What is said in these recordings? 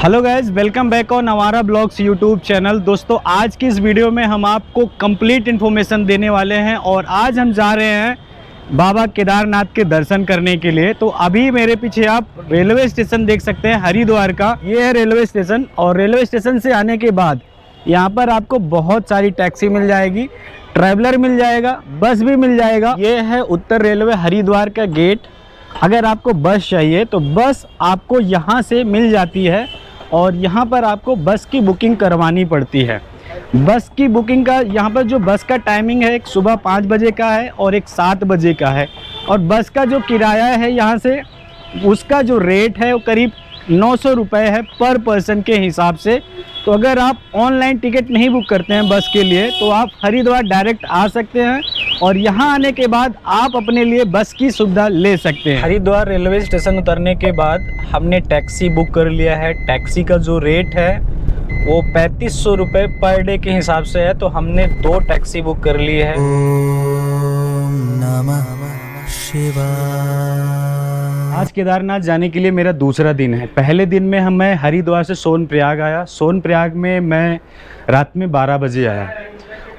Hello guys, welcome back on हमारा blogs YouTube channel. दोस्तों, आज की इस वीडियो में हम आपको कंप्लीट इन्फॉर्मेशन देने वाले हैं और आज हम जा रहे हैं बाबा केदारनाथ के दर्शन करने के लिए। तो अभी मेरे पीछे आप रेलवे स्टेशन देख सकते हैं, हरिद्वार का। ये है रेलवे स्टेशन और रेलवे स्टेशन से आने के बाद यहाँ पर आपको बहुत सारी टैक्सी मिल जाएगी, ट्रैवलर मिल जाएगा, बस भी मिल जाएगा। ये है उत्तर रेलवे हरिद्वार का गेट। अगर आपको बस चाहिए तो बस आपको यहाँ से मिल जाती है और यहाँ पर आपको बस की बुकिंग करवानी पड़ती है। बस की बुकिंग का यहाँ पर जो बस का टाइमिंग है, एक सुबह 5 बजे का है और एक 7 बजे का है। और बस का जो किराया है यहाँ से, उसका जो रेट है वो करीब 900 रुपये है पर पर्सन के हिसाब से। तो अगर आप ऑनलाइन टिकट नहीं बुक करते हैं बस के लिए तो आप हरिद्वार डायरेक्ट आ सकते हैं और यहाँ आने के बाद आप अपने लिए बस की सुविधा ले सकते हैं। हरिद्वार रेलवे स्टेशन उतरने के बाद हमने टैक्सी बुक कर लिया है। टैक्सी का जो रेट है वो 3500 रुपये पर डे के हिसाब से है। तो हमने 2 टैक्सी बुक कर ली है। ओम नमः शिवाय। आज केदारनाथ जाने के लिए मेरा दूसरा दिन है। पहले दिन में मैं हरिद्वार से सोनप्रयाग आया। सोनप्रयाग में मैं रात में 12 बजे आया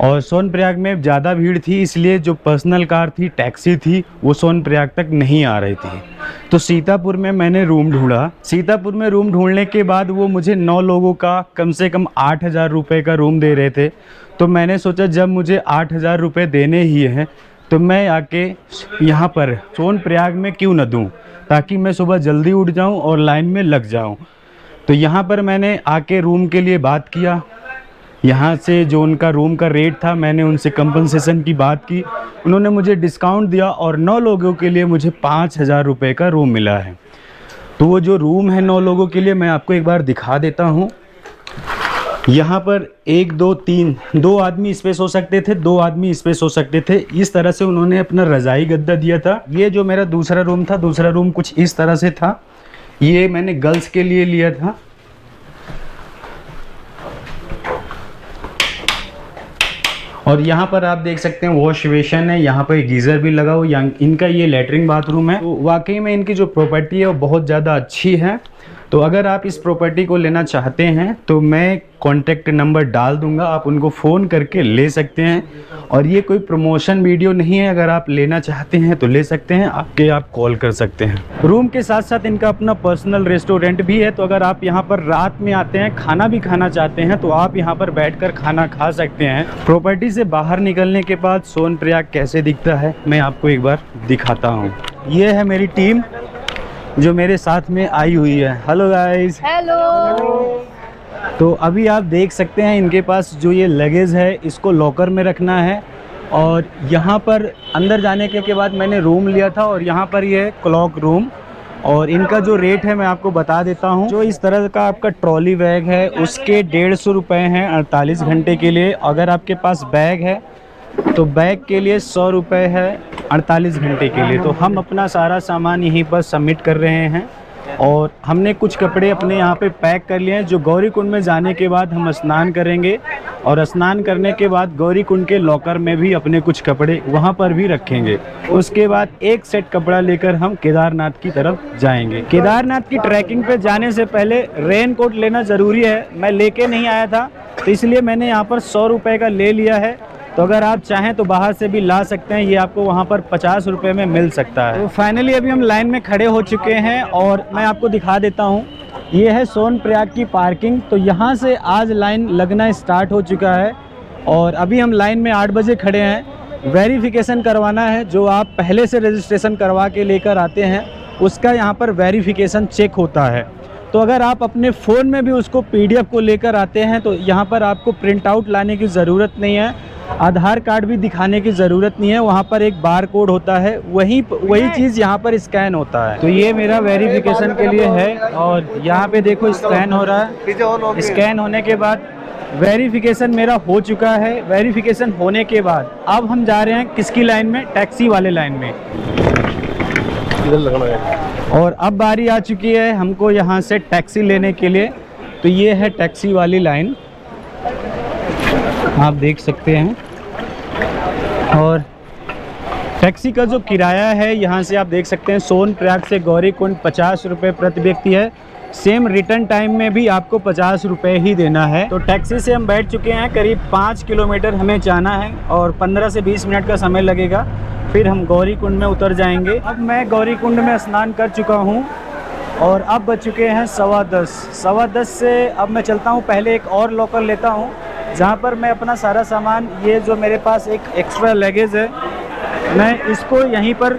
और सोनप्रयाग में ज़्यादा भीड़ थी, इसलिए जो पर्सनल कार थी, टैक्सी थी, वो सोनप्रयाग तक नहीं आ रही थी। तो सीतापुर में मैंने रूम ढूंढा। सीतापुर में रूम ढूंढने के बाद वो मुझे 9 लोगों का कम से कम 8000 रुपये का रूम दे रहे थे। तो मैंने सोचा जब मुझे 8000 रुपये देने ही हैं तो मैं आके यहाँ पर सोनप्रयाग में क्यों न दूँ, ताकि मैं सुबह जल्दी उठ जाऊँ और लाइन में लग जाऊँ। तो यहाँ पर मैंने आके रूम के लिए बात किया। यहाँ से जो उनका रूम का रेट था, मैंने उनसे कंपनसेशन की बात की। उन्होंने मुझे डिस्काउंट दिया और 9 लोगों के लिए मुझे 5000 रुपये का रूम मिला है। तो वो जो रूम है 9 लोगों के लिए, मैं आपको एक बार दिखा देता हूँ। यहाँ पर 1 2 3 2 आदमी स्पेस हो सकते थे, 2 आदमी स्पेस हो सकते थे। इस तरह से उन्होंने अपना रज़ाई गद्दा दिया था। ये जो मेरा दूसरा रूम था, दूसरा रूम कुछ इस तरह से था। ये मैंने गर्ल्स के लिए लिया था। और यहाँ पर आप देख सकते हैं वॉश बेसिन है, यहाँ पर गीज़र भी लगा हुआ। इनका ये लेटरिन बाथरूम है। तो वाकई में इनकी जो प्रॉपर्टी है वो बहुत ज़्यादा अच्छी है। तो अगर आप इस प्रॉपर्टी को लेना चाहते हैं तो मैं कॉन्टैक्ट नंबर डाल दूंगा, आप उनको फ़ोन करके ले सकते हैं। और ये कोई प्रमोशन वीडियो नहीं है, अगर आप लेना चाहते हैं तो ले सकते हैं, आप कॉल कर सकते हैं। रूम के साथ साथ इनका अपना पर्सनल रेस्टोरेंट भी है। तो अगर आप यहाँ पर रात में आते हैं, खाना भी खाना चाहते हैं तो आप यहाँ पर बैठकर खाना खा सकते हैं। प्रॉपर्टी से बाहर निकलने के बाद सोनप्रयाग कैसे दिखता है मैं आपको एक बार दिखाता हूँ। ये है मेरी टीम जो मेरे साथ में आई हुई है। Hello guys. हेलो। तो अभी आप देख सकते हैं इनके पास जो ये लगेज है इसको लॉकर में रखना है। और यहाँ पर अंदर जाने के बाद मैंने रूम लिया था और यहाँ पर ये क्लॉक रूम। और इनका जो रेट है मैं आपको बता देता हूँ। जो इस तरह का आपका ट्रॉली बैग है उसके 150 रुपये हैं 48 घंटे के लिए। अगर आपके पास बैग है तो बैग के लिए 100 रुपये है 48 घंटे के लिए। तो हम अपना सारा सामान यहीं पर सबमिट कर रहे हैं और हमने कुछ कपड़े अपने यहाँ पे पैक कर लिए हैं। जो गौरी कुंड में जाने के बाद हम स्नान करेंगे और स्नान करने के बाद गौरी कुंड के लॉकर में भी अपने कुछ कपड़े वहाँ पर भी रखेंगे। उसके बाद एक सेट कपड़ा लेकर हम केदारनाथ की तरफ जाएंगे। केदारनाथ की ट्रैकिंग पे जाने से पहले रेन कोट लेना ज़रूरी है। मैं लेके नहीं आया था तो इसलिए मैंने यहाँ पर 100 रुपये का ले लिया है। तो अगर आप चाहें तो बाहर से भी ला सकते हैं, ये आपको वहाँ पर 50 रुपये में मिल सकता है। तो फाइनली अभी हम लाइन में खड़े हो चुके हैं और मैं आपको दिखा देता हूँ। ये है सोनप्रयाग की पार्किंग। तो यहाँ से आज लाइन लगना स्टार्ट हो चुका है और अभी हम लाइन में 8 बजे खड़े हैं। वेरिफिकेशन करवाना है। जो आप पहले से रजिस्ट्रेशन करवा के लेकर आते हैं उसका यहाँ पर वेरिफिकेशन चेक होता है। तो अगर आप अपने फ़ोन में भी उसको PDF को लेकर आते हैं तो यहाँ पर आपको प्रिंट आउट लाने की ज़रूरत नहीं है, आधार कार्ड भी दिखाने की ज़रूरत नहीं है। वहाँ पर एक बार कोड होता है, वही चीज़ यहाँ पर स्कैन होता है। तो ये मेरा वेरिफिकेशन के लिए है और यहाँ पे देखो स्कैन हो रहा है। स्कैन होने के बाद वेरिफिकेशन मेरा हो चुका है। वेरिफिकेशन होने के बाद अब हम जा रहे हैं किसकी लाइन में, टैक्सी वाले लाइन में। इधर लगना है। और अब बारी आ चुकी है हमको यहाँ से टैक्सी लेने के लिए। तो ये है टैक्सी वाली लाइन, आप देख सकते हैं। और टैक्सी का जो किराया है यहाँ से आप देख सकते हैं, सोनप्रयाग से गौरी कुंड 50 रुपये प्रति व्यक्ति है। सेम रिटर्न टाइम में भी आपको 50 रुपये ही देना है। तो टैक्सी से हम बैठ चुके हैं, करीब 5 किलोमीटर हमें जाना है और 15 से 20 मिनट का समय लगेगा, फिर हम गौरी कुंड में उतर जाएंगे। अब मैं गौरी कुंड में स्नान कर चुका हूँ और अब बज चुके हैं 10:15 से अब मैं चलता हूँ, पहले एक और लॉकर लेता हूँ जहाँ पर मैं अपना सारा सामान, ये जो मेरे पास एक एक्स्ट्रा लगेज है, मैं इसको यहीं पर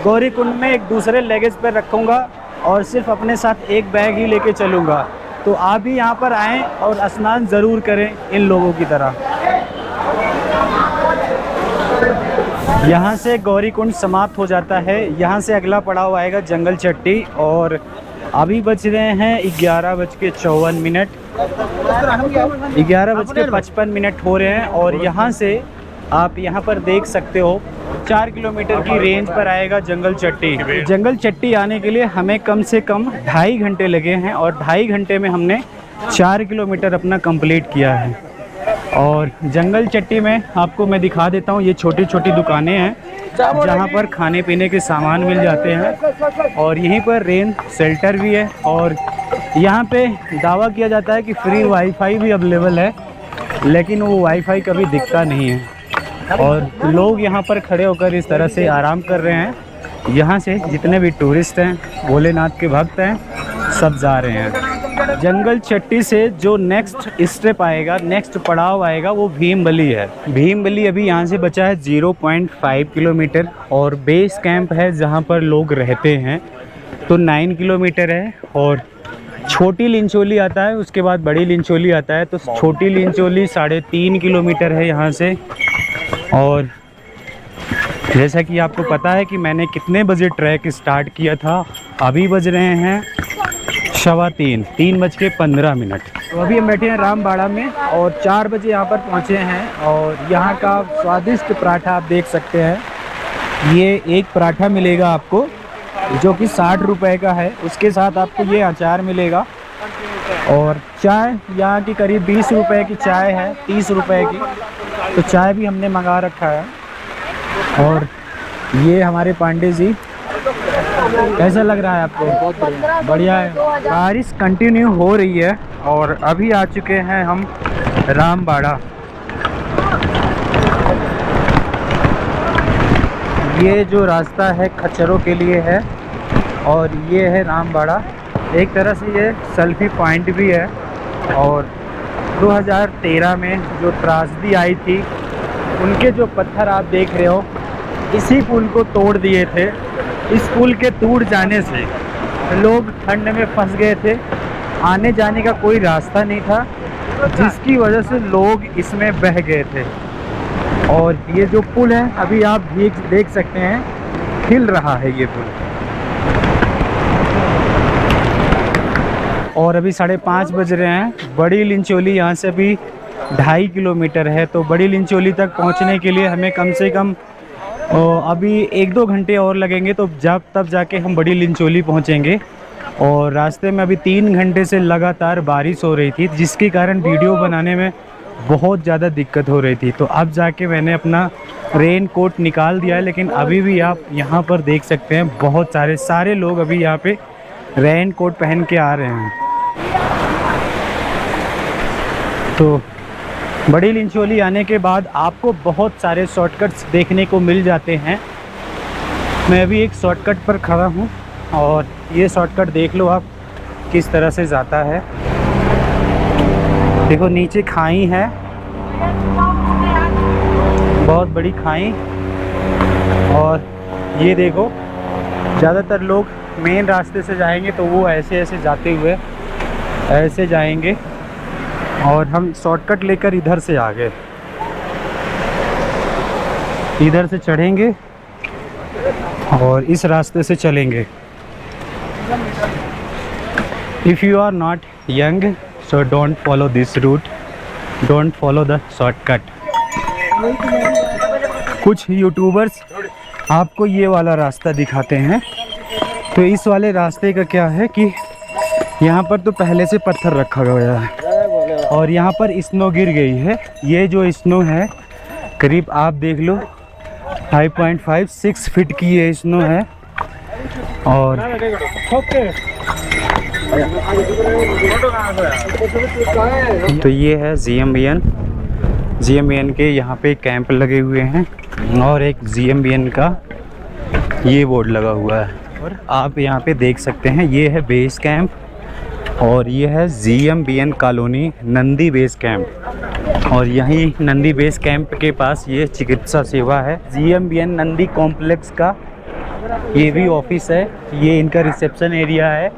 गौरी कुंड में एक दूसरे लगेज पर रखूँगा और सिर्फ अपने साथ एक बैग ही लेके चलूँगा। तो आप भी यहाँ पर आएँ और स्नान ज़रूर करें इन लोगों की तरह। यहाँ से गौरी कुंड समाप्त हो जाता है। यहाँ से अगला पड़ाव आएगा जंगल चट्टी और अभी बज रहे हैं 11:54, 11:55 हो रहे हैं और यहाँ से आप यहाँ पर देख सकते हो 4 किलोमीटर की रेंज पर आएगा जंगल चट्टी। जंगल चट्टी आने के लिए हमें कम से कम 2.5 घंटे लगे हैं और 2.5 घंटे में हमने 4 किलोमीटर अपना कंप्लीट किया है। और जंगल चट्टी में आपको मैं दिखा देता हूँ, ये छोटी छोटी दुकानें हैं जहाँ पर खाने पीने के सामान मिल जाते हैं और यहीं पर रेन शेल्टर भी है और यहाँ पे दावा किया जाता है कि फ्री वाईफाई भी अवेलेबल है, लेकिन वो वाईफाई कभी दिखता नहीं है और लोग यहाँ पर खड़े होकर इस तरह से आराम कर रहे हैं। यहाँ से जितने भी टूरिस्ट हैं, भोलेनाथ के भक्त हैं, सब जा रहे हैं। जंगल चट्टी से जो नेक्स्ट स्टेप आएगा, नेक्स्ट पड़ाव आएगा, वो भीमबली है। भीमबली अभी यहाँ से बचा है 0.5 किलोमीटर और बेस कैंप है जहाँ पर लोग रहते हैं तो 9 किलोमीटर है। और छोटी लिंचोली आता है, उसके बाद बड़ी लिंचोली आता है, तो छोटी लिंचोली 3.5 किलोमीटर है यहाँ से। और जैसा कि आपको पता है कि मैंने कितने बजे ट्रैक स्टार्ट किया था, अभी बज रहे हैं 3:15। तो अभी हम बैठे हैं रामबाड़ा में और 4 बजे यहाँ पर पहुँचे हैं और यहाँ का स्वादिष्ट पराठा आप देख सकते हैं। ये एक पराठा मिलेगा आपको जो कि 60 रुपए का है, उसके साथ आपको ये अचार मिलेगा और चाय यहाँ की करीब 20 रुपए की चाय है, 30 रुपए की, तो चाय भी हमने मंगा रखा है। और ये हमारे पांडे जी, कैसा लग रहा है आपको? बहुत बढ़िया है। बारिश कंटिन्यू हो रही है और अभी आ चुके हैं हम रामबाड़ा। ये जो रास्ता है खच्चरों के लिए है और ये है रामबाड़ा। एक तरह से ये सेल्फी पॉइंट भी है। और 2013 में जो त्रासदी आई थी, उनके जो पत्थर आप देख रहे हो, इसी पुल को तोड़ दिए थे। इस पुल के टूट जाने से लोग ठंड में फंस गए थे, आने जाने का कोई रास्ता नहीं था, जिसकी वजह से लोग इसमें बह गए थे। और ये जो पुल है अभी आप देख सकते हैं, हिल रहा है ये पुल। और अभी 5:30 बज रहे हैं। बड़ी लिंचोली यहाँ से अभी 2.5 किलोमीटर है, तो बड़ी लिंचोली तक पहुँचने के लिए हमें कम से कम अभी 1-2 घंटे और लगेंगे, तो तब जाके हम बड़ी लिंचोली पहुँचेंगे। और रास्ते में अभी 3 घंटे से लगातार बारिश हो रही थी, जिसके कारण वीडियो बनाने में बहुत ज़्यादा दिक्कत हो रही थी। तो अब जाके मैंने अपना रेन कोट निकाल दिया है, लेकिन अभी भी आप यहाँ पर देख सकते हैं बहुत सारे लोग अभी यहाँ पे रेन कोट पहन के आ रहे हैं। तो बड़ी लिंचोली आने के बाद आपको बहुत सारे शॉर्टकट्स देखने को मिल जाते हैं। मैं अभी एक शॉर्टकट पर खड़ा हूँ और ये शॉर्टकट देख लो आप किस तरह से जाता है। देखो नीचे खाई है, बहुत बड़ी खाई। और ये देखो, ज़्यादातर लोग मेन रास्ते से जाएंगे तो वो ऐसे जाते हुए ऐसे जाएंगे और हम शॉर्टकट लेकर इधर से आ गए। इधर से चढ़ेंगे और इस रास्ते से चलेंगे। If you are not young, so don't follow this route, don't follow the shortcut. कुछ यूट्यूबर्स आपको ये वाला रास्ता दिखाते हैं, तो इस वाले रास्ते का क्या है कि यहाँ पर तो पहले से पत्थर रखा गया है और यहाँ पर स्नो गिर गई है। ये जो स्नो है करीब आप देख लो 5.5-6 फीट की ये स्नो है। और तो ये है GMBN के यहाँ पे कैंप लगे हुए हैं और एक GMBN का ये बोर्ड लगा हुआ है और आप यहाँ पे देख सकते हैं ये है बेस कैंप और ये है GMBN colony Nandi base camp और यहीं नंदी बेस कैंप के पास ये चिकित्सा सेवा है। GMBN नंदी कॉम्प्लेक्स का ये भी ऑफिस है, ये इनका रिसेप्शन एरिया है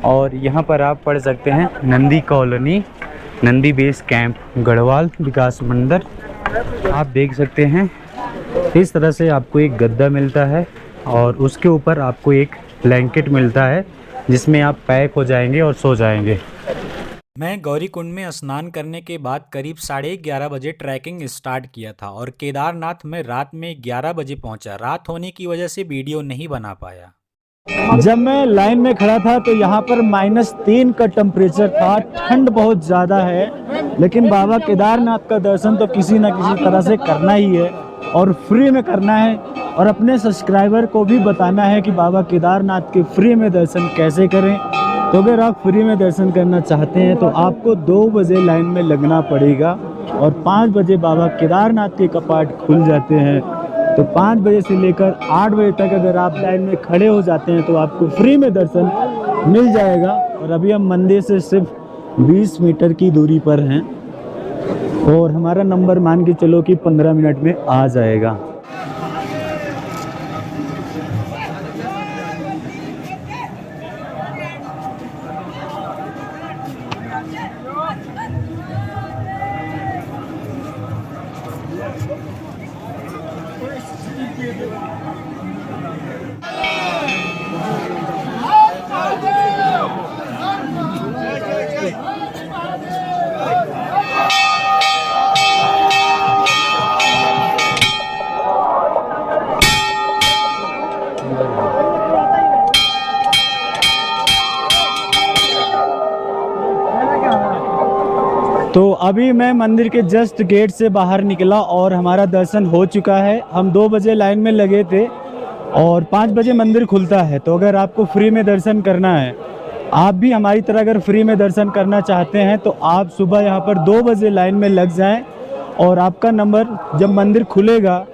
और यहाँ पर आप पढ़ सकते हैं Nandi colony Nandi base camp Garhwal Vikas Mandir. आप देख सकते हैं इस तरह से आपको एक गद्दा मिलता है और उसके ऊपर आपको एक ब्लैंकेट मिलता है जिसमें आप पैक हो जाएंगे और सो जाएंगे। मैं गौरीकुंड में स्नान करने के बाद करीब 11:30 बजे ट्रैकिंग स्टार्ट किया था और केदारनाथ में रात में 11 बजे पहुंचा। रात होने की वजह से वीडियो नहीं बना पाया। जब मैं लाइन में खड़ा था तो यहाँ पर -3 का टेम्परेचर था, ठंड बहुत ज़्यादा है, लेकिन बाबा केदारनाथ का दर्शन तो किसी न किसी तरह से करना ही है और फ्री में करना है और अपने सब्सक्राइबर को भी बताना है कि बाबा केदारनाथ के फ्री में दर्शन कैसे करें। तो अगर आप फ्री में दर्शन करना चाहते हैं तो आपको 2 बजे लाइन में लगना पड़ेगा और 5 बजे बाबा केदारनाथ के कपाट खुल जाते हैं। तो 5 बजे से लेकर 8 बजे तक अगर आप लाइन में खड़े हो जाते हैं तो आपको फ्री में दर्शन मिल जाएगा। और अभी हम मंदिर से सिर्फ 20 मीटर की दूरी पर हैं और हमारा नंबर मान के चलो कि 15 मिनट में आ जाएगा। तो अभी मैं मंदिर के जस्ट गेट से बाहर निकला और हमारा दर्शन हो चुका है। हम 2 बजे लाइन में लगे थे और 5 बजे मंदिर खुलता है। तो अगर आपको फ्री में दर्शन करना है, आप भी हमारी तरह अगर फ्री में दर्शन करना चाहते हैं तो आप सुबह यहाँ पर 2 बजे लाइन में लग जाएं और आपका नंबर जब मंदिर खुलेगा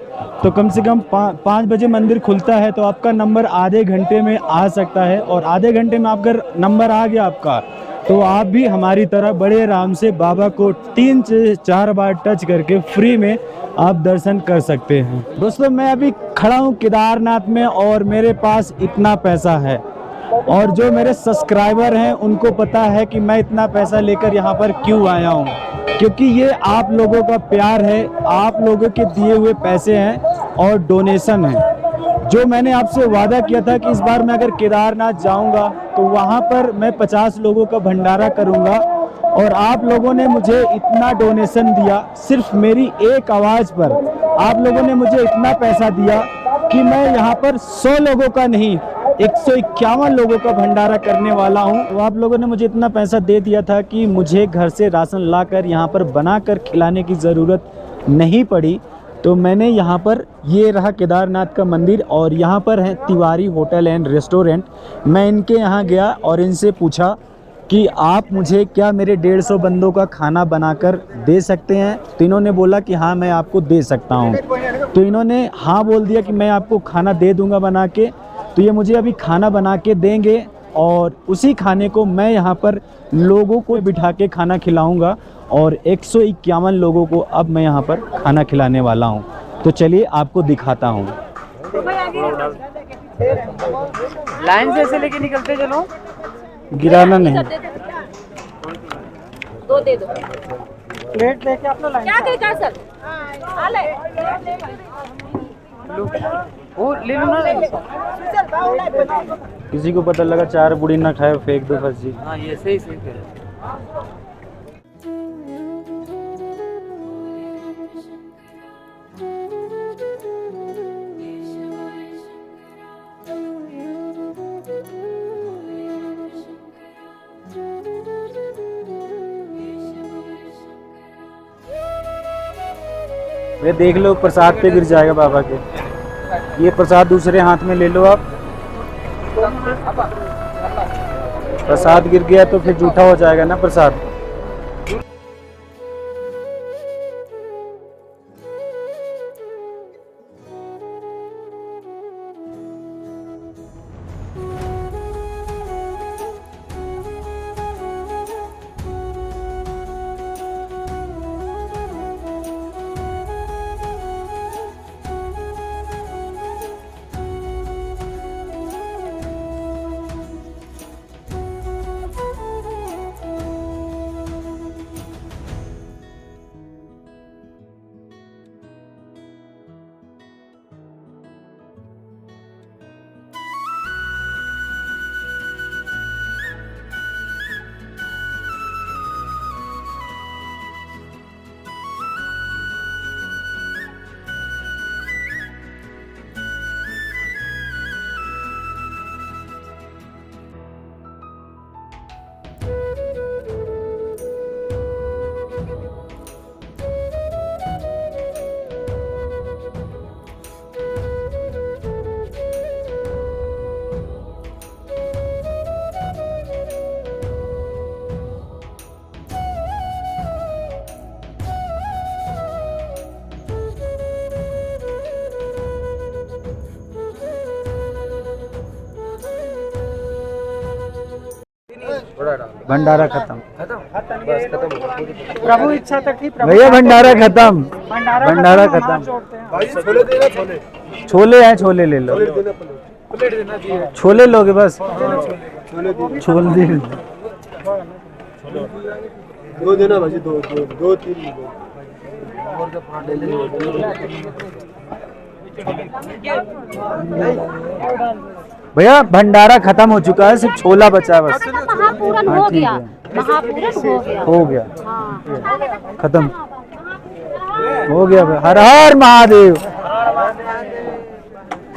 तो कम से कम 5 बजे मंदिर खुलता है तो आपका नंबर आधे घंटे में आ सकता है और आधे घंटे में अगर नंबर आ गया आपका तो आप भी हमारी तरह बड़े आराम से बाबा को 3 से 4 बार टच करके फ्री में आप दर्शन कर सकते हैं। दोस्तों मैं अभी खड़ा हूँ केदारनाथ में और मेरे पास इतना पैसा है और जो मेरे सब्सक्राइबर हैं उनको पता है कि मैं इतना पैसा लेकर यहाँ पर क्यों आया हूँ, क्योंकि ये आप लोगों का प्यार है, आप लोगों के दिए हुए पैसे हैं और डोनेशन है। जो मैंने आपसे वादा किया था कि इस बार मैं अगर केदारनाथ जाऊंगा तो वहाँ पर मैं 50 लोगों का भंडारा करूंगा और आप लोगों ने मुझे इतना डोनेशन दिया, सिर्फ मेरी एक आवाज़ पर आप लोगों ने मुझे इतना पैसा दिया कि मैं यहाँ पर 100 लोगों का नहीं 151 लोगों का भंडारा करने वाला हूँ। तो आप लोगों ने मुझे इतना पैसा दे दिया था कि मुझे घर से राशन लाकर यहाँ पर बनाकर खिलाने की ज़रूरत नहीं पड़ी। तो मैंने यहाँ पर, ये रहा केदारनाथ का मंदिर और यहाँ पर है तिवारी होटल एंड रेस्टोरेंट। मैं इनके यहाँ गया और इनसे पूछा कि आप मुझे क्या मेरे 150 बंदों का खाना बनाकर दे सकते हैं। तो इन्होंने बोला कि हाँ मैं आपको दे सकता हूँ। तो इन्होंने हाँ बोल दिया कि मैं आपको खाना दे दूँगा बना के। तो ये मुझे अभी खाना बना के देंगे और उसी खाने को मैं यहाँ पर लोगों को बिठा के खाना खिलाऊँगा और 151 लोगों को अब मैं यहाँ पर खाना खिलाने वाला हूँ। तो चलिए आपको दिखाता हूँ। लाइन से ऐसे लेके निकलते चलो, गिराना नहीं। 2 दे दो। प्लेट लेके अपना लाइन क्या कहे सर? आ ले। वो ले लो ना। किसी को पता लगा 4 बुढ़ी ना खाए फेंक दो फर्जी। हाँ ये सही सही है। ये देख लो प्रसाद पे गिर जाएगा बाबा के। ये प्रसाद दूसरे हाथ में ले लो आप। प्रसाद गिर गया तो फिर जूठा हो जाएगा ना प्रसाद। भंडारा खत्म। प्रभु इच्छा तक थी। भैया भंडारा खत्म। भंडारा हाथ खत्म। जोड़ते हैं। छोले देना, छोले छोले हैं, छोले ले लो। प्लेट देना चाहिए। छोले लोगे बस? छोले छोले दो देना भाजी, दो दो दो तीन दो। भैया भंडारा खत्म हो चुका है, सिर्फ छोला बचा है बस। महापूरन हाँ, हो ठीक गया। है। महापूरन हो गया। हो गया, हाँ। खत्म हो गया। हर हर महादेव।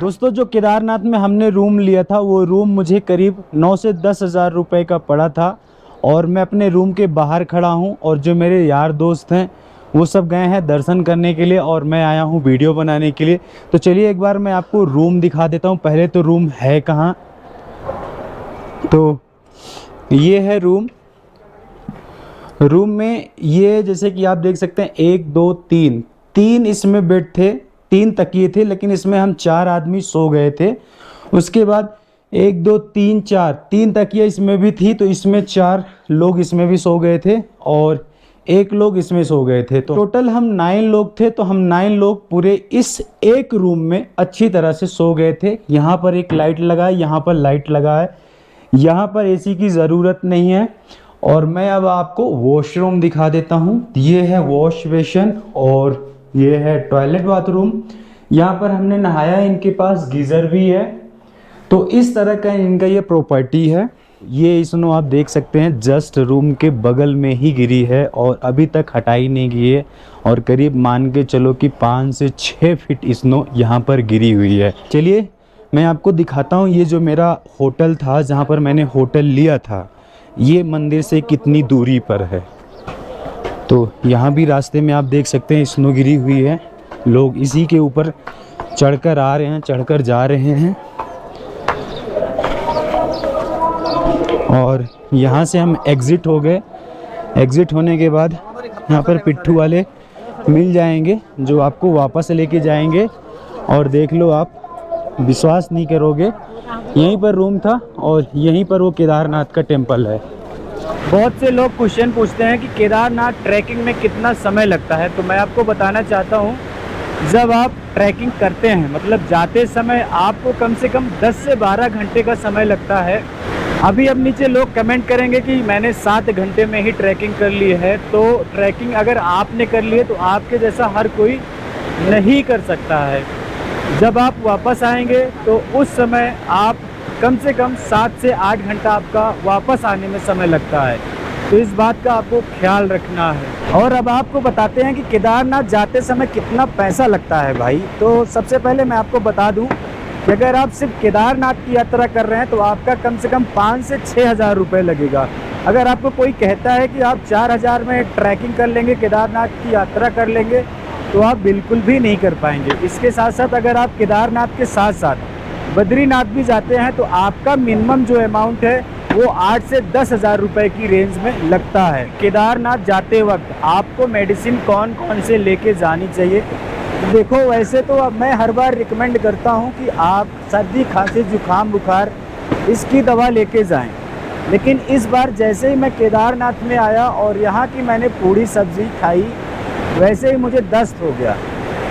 दोस्तों, जो केदारनाथ में हमने रूम लिया था वो रूम मुझे करीब 9 से 10 हज़ार रुपये का पड़ा था। और मैं अपने रूम के बाहर खड़ा हूँ और जो मेरे यार दोस्त हैं वो सब गए हैं दर्शन करने के लिए और मैं आया हूँ वीडियो बनाने के लिए। तो चलिए एक बार मैं आपको रूम दिखा देता हूँ। पहले तो रूम है कहाँ, तो ये है रूम। रूम में ये जैसे कि आप देख सकते हैं 1 2 3 इसमें बेड थे, 3 तकिए थे, लेकिन इसमें हम 4 आदमी सो गए थे। उसके बाद 1 2 3 4 3 तकिया इसमें भी थी, तो इसमें 4 लोग इसमें भी सो गए थे और 1 लोग इसमें सो गए थे। तो टोटल हम 9 लोग थे। तो हम 9 लोग पूरे इस एक रूम में अच्छी तरह से सो गए थे। यहाँ पर एक लाइट लगा है, यहाँ पर लाइट लगा है, यहाँ पर एसी की ज़रूरत नहीं है। और मैं अब आपको वॉशरूम दिखा देता हूँ। ये है वॉश बेसिन और ये है टॉयलेट बाथरूम। यहाँ पर हमने नहाया, इनके पास गीज़र भी है। तो इस तरह का इनका ये प्रॉपर्टी है। ये स्नो आप देख सकते हैं जस्ट रूम के बगल में ही गिरी है और अभी तक हटाई नहीं गई है। और करीब मान के चलो कि 5 से 6 फीट स्नो यहाँ पर गिरी हुई है। चलिए मैं आपको दिखाता हूँ ये जो मेरा होटल था, जहाँ पर मैंने होटल लिया था, ये मंदिर से कितनी दूरी पर है। तो यहाँ भी रास्ते में आप देख सकते हैं स्नो गिरी हुई है। लोग इसी के ऊपर चढ़कर आ रहे हैं, चढ़कर जा रहे हैं। और यहाँ से हम एग्ज़िट हो गए। एग्ज़िट होने के बाद यहाँ पर पिट्ठू वाले मिल जाएंगे जो आपको वापस लेके जाएंगे। और देख लो, आप विश्वास नहीं करोगे, यहीं पर रूम था और यहीं पर वो केदारनाथ का टेम्पल है। बहुत से लोग क्वेश्चन पूछते हैं कि केदारनाथ ट्रैकिंग में कितना समय लगता है। तो मैं आपको बताना चाहता हूँ, जब आप ट्रैकिंग करते हैं मतलब जाते समय आपको कम से कम 10 से 12 घंटे का समय लगता है। अभी अब नीचे लोग कमेंट करेंगे कि मैंने 7 घंटे में ही ट्रैकिंग कर ली है। तो ट्रैकिंग अगर आपने कर ली है तो आपके जैसा हर कोई नहीं कर सकता है। जब आप वापस आएंगे तो उस समय आप कम से कम 7 से 8 घंटा आपका वापस आने में समय लगता है। तो इस बात का आपको ख्याल रखना है। और अब आपको बताते हैं कि केदारनाथ जाते समय कितना पैसा लगता है भाई। तो सबसे पहले मैं आपको बता दूं कि अगर आप सिर्फ केदारनाथ की यात्रा कर रहे हैं तो आपका कम से कम 5 से 6 हज़ार रुपये लगेगा। अगर आपको कोई कहता है कि आप 4 हज़ार में ट्रैकिंग कर लेंगे, केदारनाथ की यात्रा कर लेंगे, तो आप बिल्कुल भी नहीं कर पाएंगे। इसके साथ साथ अगर आप केदारनाथ के साथ साथ बद्रीनाथ भी जाते हैं तो आपका मिनिमम जो अमाउंट है वो 8 से 10,000 रुपए की रेंज में लगता है। केदारनाथ जाते वक्त आपको मेडिसिन कौन कौन से लेके जानी चाहिए? देखो, वैसे तो अब मैं हर बार रिकमेंड करता हूँ कि आप सर्दी खांसी जुकाम बुखार इसकी दवा लेके जाएं, लेकिन इस बार जैसे ही मैं केदारनाथ में आया और यहाँ की मैंने पूरी सब्ज़ी खाई, वैसे ही मुझे दस्त हो गया।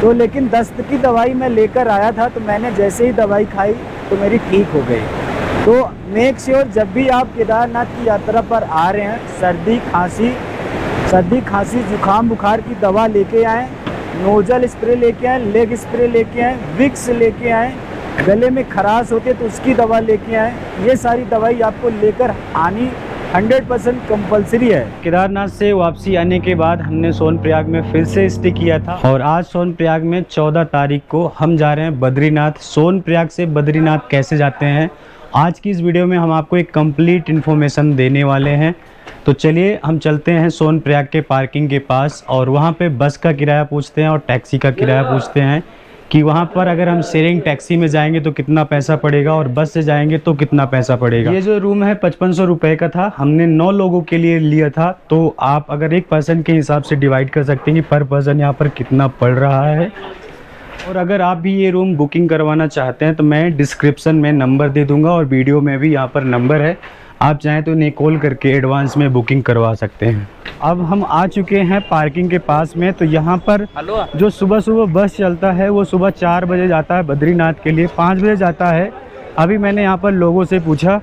तो लेकिन दस्त की दवाई मैं लेकर आया था, तो मैंने जैसे ही दवाई खाई तो मेरी ठीक हो गई। तो मेक श्योर जब भी आप केदारनाथ की यात्रा पर आ रहे हैं, सर्दी खांसी जुकाम बुखार की दवा लेके आएँ, नोजल स्प्रे लेके आएँ, लेग स्प्रे लेके आएँ, विक्स लेके आएँ, गले में खराश होते तो उसकी दवा लेके आएँ। ये सारी दवाई आपको लेकर आनी 100% कंपलसरी है। केदारनाथ से वापसी आने के बाद हमने सोनप्रयाग में फिर से स्टे किया था और आज सोनप्रयाग में 14 तारीख को हम जा रहे हैं बद्रीनाथ। सोनप्रयाग से बद्रीनाथ कैसे जाते हैं, आज की इस वीडियो में हम आपको एक कंप्लीट इन्फॉर्मेशन देने वाले हैं। तो चलिए हम चलते हैं सोनप्रयाग के पार्किंग के पास और वहाँ पे बस का किराया पूछते हैं और टैक्सी का किराया पूछते हैं कि वहाँ पर अगर हम शेयरिंग टैक्सी में जाएंगे तो कितना पैसा पड़ेगा और बस से जाएंगे तो कितना पैसा पड़ेगा। ये जो रूम है 5500 रुपये का था, हमने 9 लोगों के लिए लिया था। तो आप अगर एक पर्सन के हिसाब से डिवाइड कर सकते हैं कि पर पर्सन यहाँ पर कितना पड़ रहा है। और अगर आप भी ये रूम बुकिंग करवाना चाहते हैं तो मैं डिस्क्रिप्शन में नंबर दे दूँगा और वीडियो में भी यहाँ पर नंबर है, आप चाहें तो इन्हें कॉल करके एडवांस में बुकिंग करवा सकते हैं। अब हम आ चुके हैं पार्किंग के पास में। तो यहाँ पर जो सुबह सुबह बस चलता है वो सुबह 4 बजे जाता है बद्रीनाथ के लिए, 5 बजे जाता है। अभी मैंने यहाँ पर लोगों से पूछा,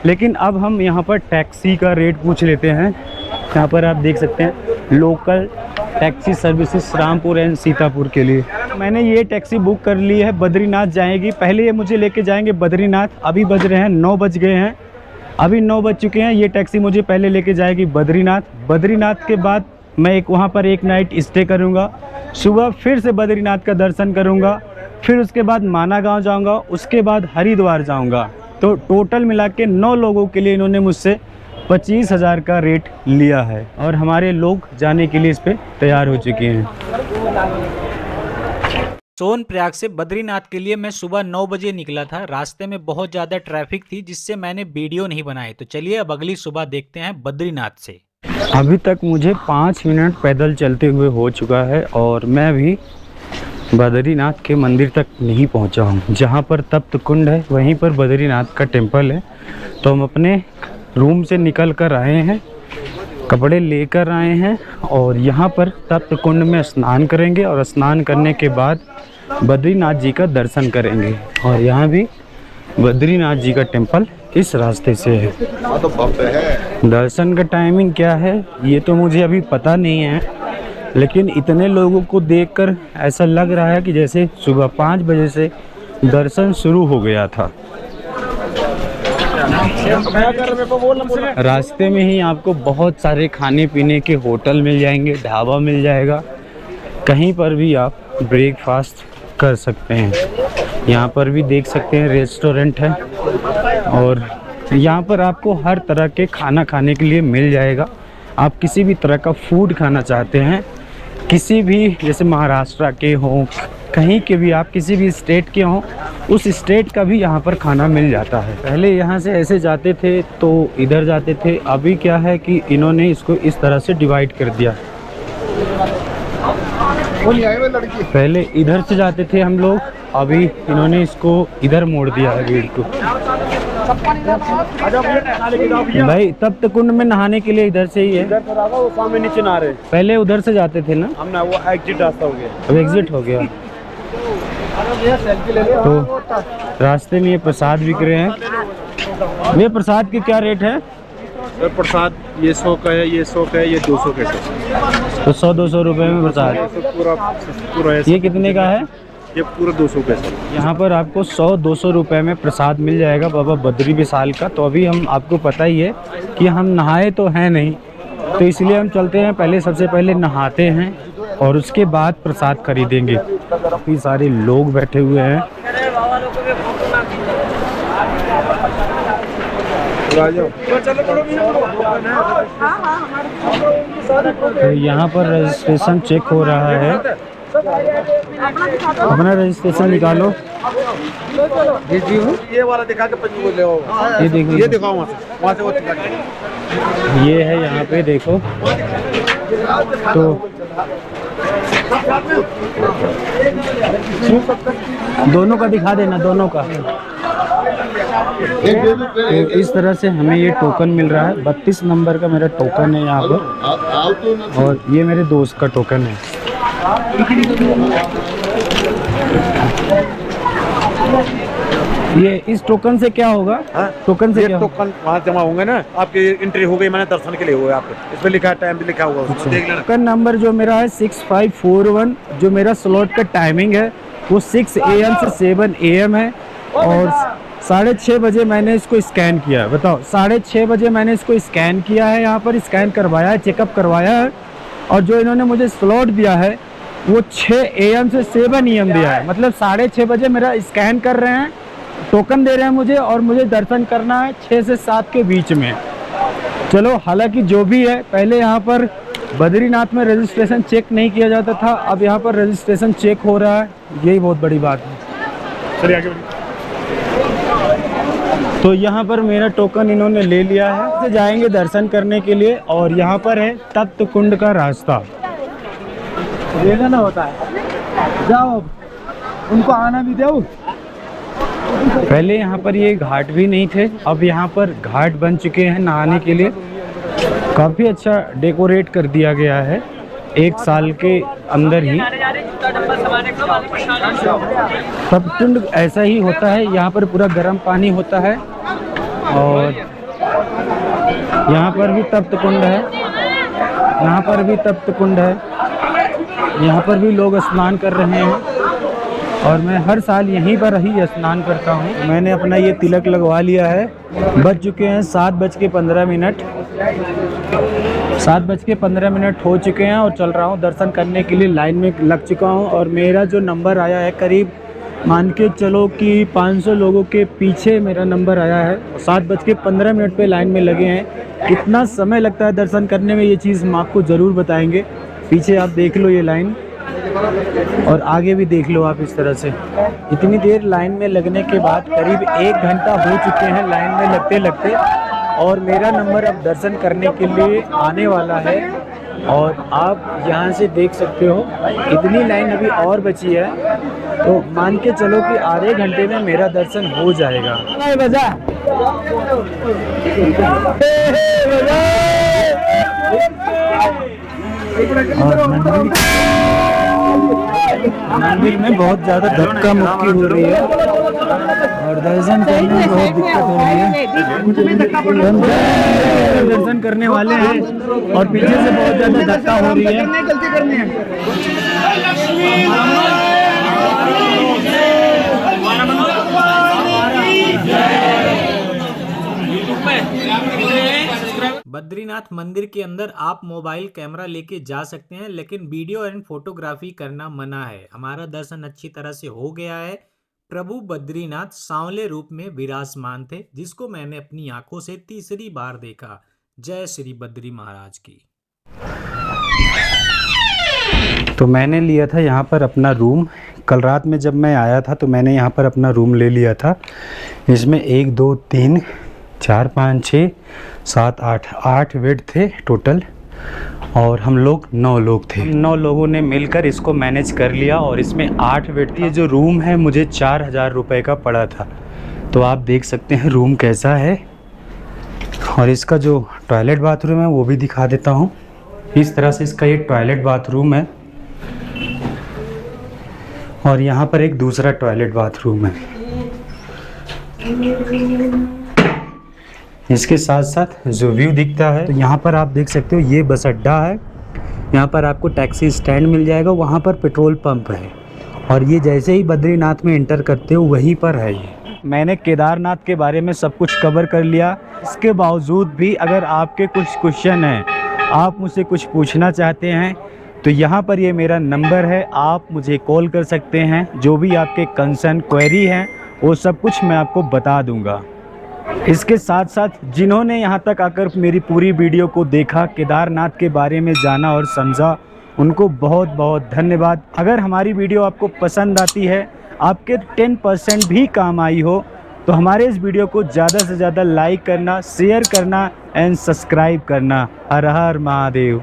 लेकिन अब हम यहाँ पर टैक्सी का रेट पूछ लेते हैं। यहाँ पर आप देख सकते हैं local taxi services Rampur and Sitapur के लिए। मैंने ये टैक्सी बुक कर ली है, बद्रीनाथ जाएगी। पहले ये मुझे लेके जाएंगे बद्रीनाथ। अभी बज रहे हैं 9 बज गए हैं, अभी 9 बज चुके हैं। ये टैक्सी मुझे पहले लेके जाएगी बद्रीनाथ। बद्रीनाथ के बाद मैं वहाँ पर एक नाइट स्टे करूँगा, सुबह फिर से बद्रीनाथ का दर्शन करूँगा, फिर उसके बाद माना गाँव जाऊँगा, उसके बाद हरिद्वार जाऊँगा। तो टोटल मिला के 9 लोगों के लिए इन्होंने मुझसे 25,000 का रेट लिया है और हमारे लोग जाने के लिए इस पर तैयार हो चुके हैं। सोनप्रयाग से बद्रीनाथ के लिए मैं सुबह 9 बजे निकला था। रास्ते में बहुत ज़्यादा ट्रैफिक थी जिससे मैंने वीडियो नहीं बनाई। तो चलिए अब अगली सुबह देखते हैं बद्रीनाथ से। अभी तक मुझे 5 मिनट पैदल चलते हुए हो चुका है और मैं भी बद्रीनाथ के मंदिर तक नहीं पहुंचा हूं। जहां पर तप्त कुंड है वहीं पर बद्रीनाथ का टेम्पल है। तो हम अपने रूम से निकल कर आए हैं, कपड़े लेकर आए हैं और यहाँ पर तप्त कुंड में स्नान करेंगे और स्नान करने के बाद बद्रीनाथ जी का दर्शन करेंगे। और यहाँ भी बद्रीनाथ जी का टेम्पल इस रास्ते से है। दर्शन का टाइमिंग क्या है ये तो मुझे अभी पता नहीं है, लेकिन इतने लोगों को देखकर ऐसा लग रहा है कि जैसे सुबह 5 बजे से दर्शन शुरू हो गया था। रास्ते में ही आपको बहुत सारे खाने पीने के होटल मिल जाएंगे, ढाबा मिल जाएगा, कहीं पर भी आप ब्रेकफास्ट कर सकते हैं। यहाँ पर भी देख सकते हैं रेस्टोरेंट है और यहाँ पर आपको हर तरह के खाना खाने के लिए मिल जाएगा। आप किसी भी तरह का फूड खाना चाहते हैं, किसी भी जैसे महाराष्ट्र के हों, कहीं के भी आप किसी भी स्टेट के हों, उस स्टेट का भी यहाँ पर खाना मिल जाता है। पहले यहाँ से ऐसे जाते थे तो इधर जाते थे, अभी क्या है कि इन्होंने इसको इस तरह से डिवाइड कर दिया। पहले इधर से जाते थे हम लोग, अभी इन्होंने इसको इधर मोड़ दिया है गेट को। भाई तप्त कुंड में नहाने के लिए इधर से ही है, वो सामने नीचे नहा रहे। पहले उधर से जाते थे ना, हम ना वो एग्जिट रास्ता हो गया। अब एग्जिट हो गया। तो रास्ते में ये प्रसाद बिक रहे हैं। ये प्रसाद के क्या रेट है? प्रसाद ये 100 का है, ये 100 का है, ये 200 का है। तो 100-200 रुपए में प्रसाद। पूरा ये कितने का है? ये पूरा 200 पैसा। यहाँ पर आपको 100-200 रुपए में प्रसाद मिल जाएगा बाबा बद्री विशाल का। तो अभी हम आपको पता ही है कि हम नहाए तो हैं नहीं, तो इसलिए हम चलते हैं, पहले सबसे पहले नहाते हैं और उसके बाद प्रसाद खरीदेंगे। काफ़ी सारे लोग बैठे हुए हैं। तो यहाँ पर रजिस्ट्रेशन चेक हो रहा है अपना रजिस्ट्रेशन निकालो। ये वाला दिखा के 25 को ले आओ। ये देखो, ये दिखाओ वहाँ से वो दिखा के। ये है यहाँ पे देखो। तो दोनों का दिखा देना, दोनों का। तो इस तरह से हमें ये टोकन मिल रहा है। 32 नंबर का मेरा टोकन है यहाँ पर, और ये मेरे दोस्त का टोकन है। ये इस टोकन से क्या होगा? टोकन से ये क्या? टोकन वहाँ जमा होंगे ना, आपकी एंट्री हो गई, मैंने दर्शन के लिए हुआ आपको। इसमें लिखा है, टाइम भी लिखा हुआ है, उसमें देख लेना। टोकन नंबर जो मेरा है 6541, जो मेरा स्लॉट का टाइमिंग है वो 6 AM से 7 AM है, और 6:30 बजे मैंने इसको स्कैन किया है। बताओ, 6:30 बजे मैंने इसको स्कैन किया है, यहाँ पर स्कैन करवाया है, चेकअप करवाया है, और जो इन्होंने मुझे स्लॉट दिया है वो 6 AM से 7 AM दिया है। मतलब 6:30 बजे मेरा स्कैन कर रहे हैं, टोकन दे रहे हैं मुझे, और मुझे दर्शन करना है 6 से 7 के बीच में। चलो, हालांकि जो भी है, पहले यहाँ पर बद्रीनाथ में रजिस्ट्रेशन चेक नहीं किया जाता था, अब यहाँ पर रजिस्ट्रेशन चेक हो रहा है, यही बहुत बड़ी बात है। चलिए आगे बढ़िए। तो यहाँ पर मेरा टोकन इन्होंने ले लिया है। से जाएंगे दर्शन करने के लिए, और यहाँ पर है तप्त कुंड का रास्ता। देखना होता है, जाओ उनको आना भी दो। पहले यहाँ पर ये घाट भी नहीं थे, अब यहाँ पर घाट बन चुके हैं नहाने के लिए। काफ़ी अच्छा डेकोरेट कर दिया गया है, 1 साल के अंदर ही। तप्त कुंड ऐसा ही होता है, यहाँ पर पूरा गर्म पानी होता है, और यहाँ पर भी तप्त कुंड है, यहाँ पर भी तप्त कुंड है, यहाँ पर भी लोग स्नान कर रहे हैं, और मैं हर साल यहीं पर ही स्नान करता हूँ। मैंने अपना ये तिलक लगवा लिया है। बज चुके हैं 7:15। 7:15 हो चुके हैं, और चल रहा हूँ दर्शन करने के लिए। लाइन में लग चुका हूँ, और मेरा जो नंबर आया है, करीब मान के चलो कि 500 लोगों के पीछे मेरा नंबर आया है। 7:15 पे लाइन में लगे हैं। कितना समय लगता है दर्शन करने में, ये चीज़ हम आपको ज़रूर बताएंगे। पीछे आप देख लो ये लाइन, और आगे भी देख लो आप। इस तरह से इतनी देर लाइन में लगने के बाद करीब 1 घंटा हो चुके हैं लाइन में लगते लगते, और मेरा नंबर अब दर्शन करने के लिए आने वाला है। और आप यहाँ से देख सकते हो, इतनी लाइन अभी और बची है, तो मान के चलो कि आधे घंटे में मेरा दर्शन हो जाएगा। और मंदिर में बहुत ज़्यादा धक्का मुक्की हो रही है, और दर्शन करने में बहुत दिक्कत हो रही है। दर्शन करने वाले हैं, और पीछे से बहुत ज़्यादा धक्का हो रही है। बद्रीनाथ मंदिर के अंदर आप मोबाइल कैमरा लेके जा सकते हैं, लेकिन वीडियो एंड फोटोग्राफी करना मना है। हमारा दर्शन अच्छी तरह से हो गया है। प्रभु बद्रीनाथ सांवले रूप में विराजमान थे, जिसको मैंने अपनी आंखों से तीसरी बार देखा। जय श्री बद्री महाराज की। तो मैंने लिया था यहाँ पर अपना रूम। कल रात में जब मैं आया था तो मैंने यहाँ पर अपना रूम ले लिया था। इसमें 1 2 3 4 5 6 7 8 बेड थे टोटल, और हम लोग 9 लोग थे। 9 लोगों ने मिलकर इसको मैनेज कर लिया, और इसमें 8 बेड थी। ये जो रूम है मुझे 4000 रुपये का पड़ा था। तो आप देख सकते हैं रूम कैसा है, और इसका जो टॉयलेट बाथरूम है वो भी दिखा देता हूँ। इस तरह से इसका ये टॉयलेट बाथरूम है, और यहाँ पर एक दूसरा टॉयलेट बाथरूम है। इसके साथ साथ जो व्यू दिखता है, तो यहाँ पर आप देख सकते हो ये बस अड्डा है। यहाँ पर आपको टैक्सी स्टैंड मिल जाएगा, वहाँ पर पेट्रोल पंप है, और ये जैसे ही बद्रीनाथ में एंटर करते हो वहीं पर है ये। मैंने केदारनाथ के बारे में सब कुछ कवर कर लिया। इसके बावजूद भी अगर आपके कुछ क्वेश्चन हैं, आप मुझसे कुछ पूछना चाहते हैं, तो यहाँ पर ये मेरा नंबर है, आप मुझे कॉल कर सकते हैं। जो भी आपके कंसर्न क्वेरी हैं वो सब कुछ मैं आपको बता दूंगा। इसके साथ साथ जिन्होंने यहाँ तक आकर मेरी पूरी वीडियो को देखा, केदारनाथ के बारे में जाना और समझा, उनको बहुत बहुत धन्यवाद। अगर हमारी वीडियो आपको पसंद आती है, आपके 10% भी काम आई हो, तो हमारे इस वीडियो को ज़्यादा से ज़्यादा लाइक करना, शेयर करना एंड सब्सक्राइब करना। हर हर महादेव।